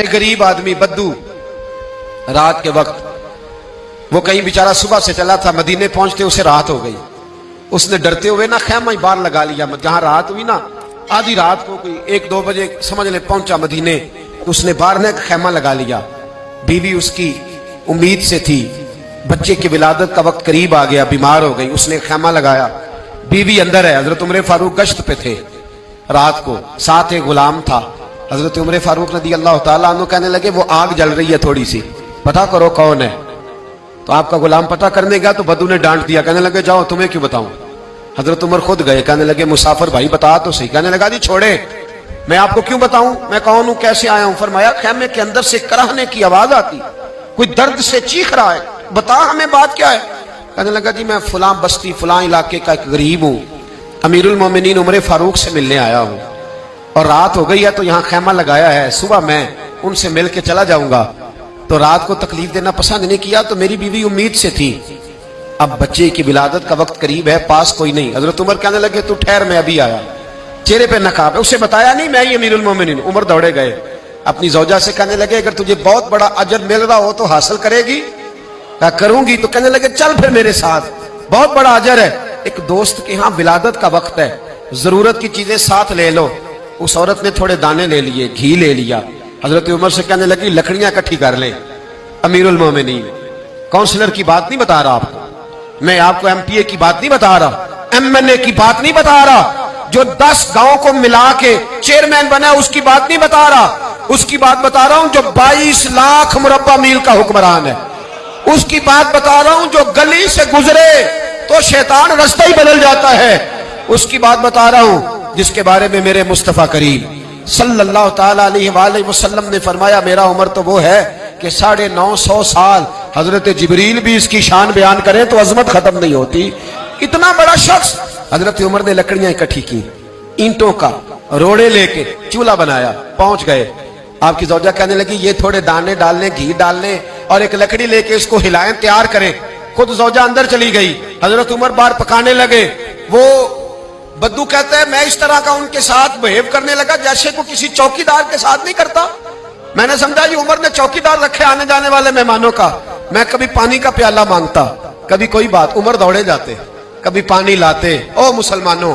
ایک غریب آدمی بدو رات کے وقت وہ کہیں بیچارہ صبح سے چلا تھا، مدینے پہنچتے اسے رات ہو گئی. اس نے ڈرتے ہوئے نا خیمہ ہی باہر لگا لیا. جہاں رات ہوئی نا آدھی رات کو کوئی 1-2 بجے سمجھ لے پہنچا مدینے، تو اس نے باہر نے خیمہ لگا لیا. بیوی اس کی امید سے تھی، بچے کی ولادت کا وقت قریب آ گیا، بیمار ہو گئی. اس نے خیمہ لگایا، بیوی اندر ہے. حضرت عمر فاروق گشت پہ تھے رات کو، ساتھ ایک غلام تھا. حضرت عمر فاروق رضی اللہ تعالیٰ عنہ کہنے لگے وہ آگ جل رہی ہے تھوڑی سی، پتہ کرو کون ہے. تو آپ کا غلام پتہ کرنے گیا تو بدو نے ڈانٹ دیا، کہنے لگے جاؤ تمہیں کیوں بتاؤں. حضرت عمر خود گئے، کہنے لگے مسافر بھائی بتا تو صحیح. کہنے لگا جی چھوڑے، میں آپ کو کیوں بتاؤں، میں کون ہوں، کیسے آیا ہوں. فرمایا خیمے کے اندر سے کراہنے کی آواز آتی، کوئی درد سے چیخ رہا ہے، بتا ہمیں بات کیا ہے. کہنے لگا جی میں فلاں بستی فلاں علاقے کا ایک غریب ہوں، امیر المومنین عمر فاروق سے ملنے آیا ہوں، اور رات ہو گئی ہے تو یہاں خیمہ لگایا ہے، صبح میں ان سے مل کے چلا جاؤں گا. تو رات کو تکلیف دینا پسند نہیں کیا، تو میری بیوی امید سے تھی، اب بچے کی ولادت کا وقت قریب ہے، پاس کوئی نہیں. حضرت عمر کہنے لگے تو ٹھہر میں ابھی آیا. چہرے پہ نقاب ہے، اسے بتایا نہیں میں ہی امیر المومنین. عمر دوڑے گئے، اپنی زوجہ سے کہنے لگے اگر تجھے بہت بڑا اجر مل رہا ہو تو حاصل کرے گی. کہا کروں گی. تو کہنے لگے چل پھر میرے ساتھ، بہت بڑا اجر ہے. ایک دوست کے ہاں ولادت کا وقت ہے، ضرورت کی چیزیں ساتھ لے لو. اس عورت نے تھوڑے دانے لے لیے، گھی لے لیا. حضرت عمر سے کہنے لگی لکڑیاں اکٹھی کر لیں. امیر المومنین کونسلر کی بات نہیں بتا رہا آپ کو، میں آپ کو ایم پی اے کی بات نہیں بتا رہا، ایم این اے کی بات نہیں بتا رہا، جو 10 گاؤں کو ملا کے چیئرمین بنا اس کی بات نہیں بتا رہا، اس کی بات بتا رہا ہوں جو 22 لاکھ مربع میل کا حکمران ہے. اس کی بات بتا رہا ہوں جو گلی سے گزرے تو شیطان رستہ ہی بدل جاتا ہے. اس کی بات بتا رہا ہوں جس کے بارے میں میرے مصطفیٰ کریم صلی اللہ تعالیٰ علیہ وآلہ وسلم نے فرمایا میرا عمر تو وہ ہے کہ 950 سال حضرت جبریل بھی اس کی شان بیان کریں تو عظمت ختم نہیں ہوتی. اتنا بڑا شخص. حضرت عمر نے لکڑیاں اکٹھی کی، اینٹوں کا روڑے لے کے چولہا بنایا، پہنچ گئے. آپ کی زوجہ کہنے لگی یہ تھوڑے دانے ڈالنے، گھی ڈالنے اور ایک لکڑی لے کے اس کو ہلائیں، تیار کریں. خود زوجہ اندر چلی گئی، حضرت عمر باہر پکانے لگے. وہ بدو کہتا ہے میں اس طرح کا ان کے ساتھ بہیو کرنے لگا جیسے کو کسی چوکیدار کے ساتھ نہیں کرتا. میں نے سمجھا یہ عمر نے چوکیدار رکھے آنے جانے والے مہمانوں کا. میں کبھی پانی کا پیالہ مانگتا، کبھی کوئی بات، عمر دوڑے جاتے، کبھی پانی لاتے. او مسلمانوں،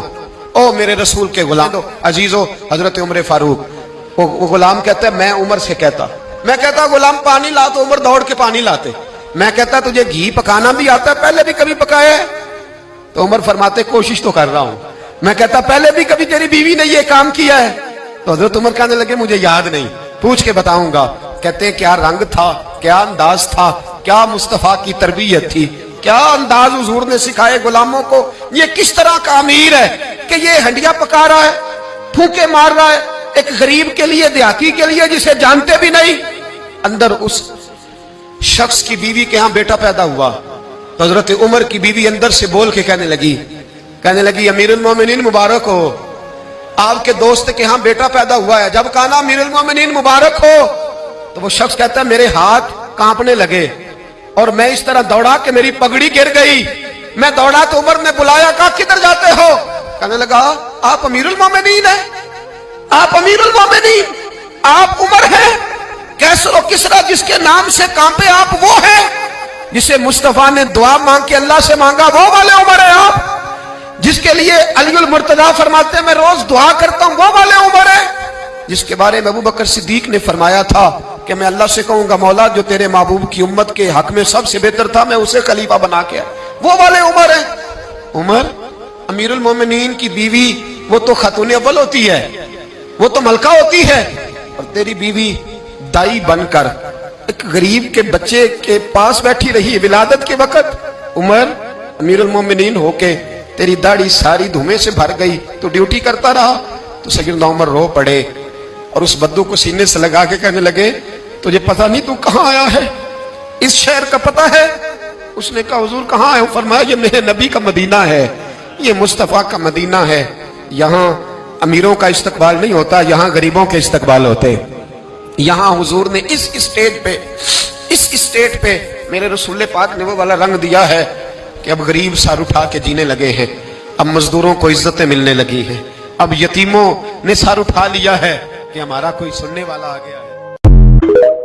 او میرے رسول کے غلام عزیزو، حضرت عمر فاروق. وہ غلام کہتا ہے میں عمر سے کہتا، میں کہتا غلام پانی لا، تو عمر دوڑ کے پانی لاتے. میں کہتا تجھے گھی پکانا بھی آتا ہے، پہلے بھی کبھی پکایا ہے؟ تو عمر فرماتے کوشش تو کر رہا ہوں. میں کہتا پہلے بھی کبھی تیری بیوی نے یہ کام کیا ہے؟ تو حضرت عمر کہنے لگے مجھے یاد نہیں، پوچھ کے بتاؤں گا. کہتے کیا رنگ تھا، کیا انداز تھا، کیا مصطفیٰ کی تربیت تھی، کیا انداز حضور نے سکھائے غلاموں کو. یہ کس طرح کا امیر ہے کہ یہ ہنڈیا پکا رہا ہے، پھونکے مار رہا ہے ایک غریب کے لیے، دیہاتی کے لیے جسے جانتے بھی نہیں. اندر اس شخص کی بیوی کے ہاں بیٹا پیدا ہوا تو حضرت عمر کی بیوی اندر سے بول کے کہنے لگی امیر المومنین مبارک ہو، آپ کے دوست کے ہاں بیٹا پیدا ہوا ہے. جب کہا نا امیر المومنین مبارک ہو تو وہ شخص کہتا ہے میرے ہاتھ کانپنے لگے اور میں اس طرح دوڑا کہ میری پگڑی گر گئی. میں دوڑا تو عمر نے بلایا، کہا کدھر جاتے ہو؟ کہنے لگا آپ امیر المومنین ہیں، آپ امیر المومنین، آپ عمر ہیں. کیسر و کسرا جس کے نام سے کانپے آپ وہ ہیں جسے مصطفیٰ نے دعا مانگ کے اللہ سے مانگا، وہ والے عمر ہیں آپ. جس کے لیے علی المرتضیٰ فرماتے ہیں میں روز دعا کرتا ہوں، وہ والے عمر ہیں. جس کے بارے میں ابو بکر صدیق نے فرمایا تھا کہ میں اللہ سے کہوں گا مولا جو تیرے محبوب کی امت کے حق میں سب سے بہتر تھا میں اسے خلیفہ بنا کے، وہ والے عمر ہیں. عمر امیر المومنین کی بیوی وہ تو خاتون اول ہوتی ہے، وہ تو ملکہ ہوتی ہے، اور تیری بیوی دائی بن کر ایک غریب کے بچے کے پاس بیٹھی رہی ولادت کے وقت. عمر امیر المومنین ہو کے تیری داڑھی ساری دھومے سے بھر گئی تو ڈیوٹی کرتا رہا. تو سیدنا عمر رو پڑے اور اس بدو کو سینے سے لگا کے کہنے لگے تجھے پتہ نہیں تو کہاں آیا ہے، اس شہر کا پتہ ہے؟ اس نے کہا حضور کہاں ہے؟ فرمایا یہ میرے نبی کا مدینہ ہے، یہ مصطفیٰ کا مدینہ ہے. یہاں امیروں کا استقبال نہیں ہوتا، یہاں غریبوں کے استقبال ہوتے. یہاں حضور نے اس اسٹیٹ پہ میرے رسول پاک نے وہ والا رنگ دیا ہے کہ اب غریب سر اٹھا کے جینے لگے ہیں، اب مزدوروں کو عزتیں ملنے لگی ہیں، اب یتیموں نے سر اٹھا لیا ہے کہ ہمارا کوئی سننے والا آ گیا ہے. ہے.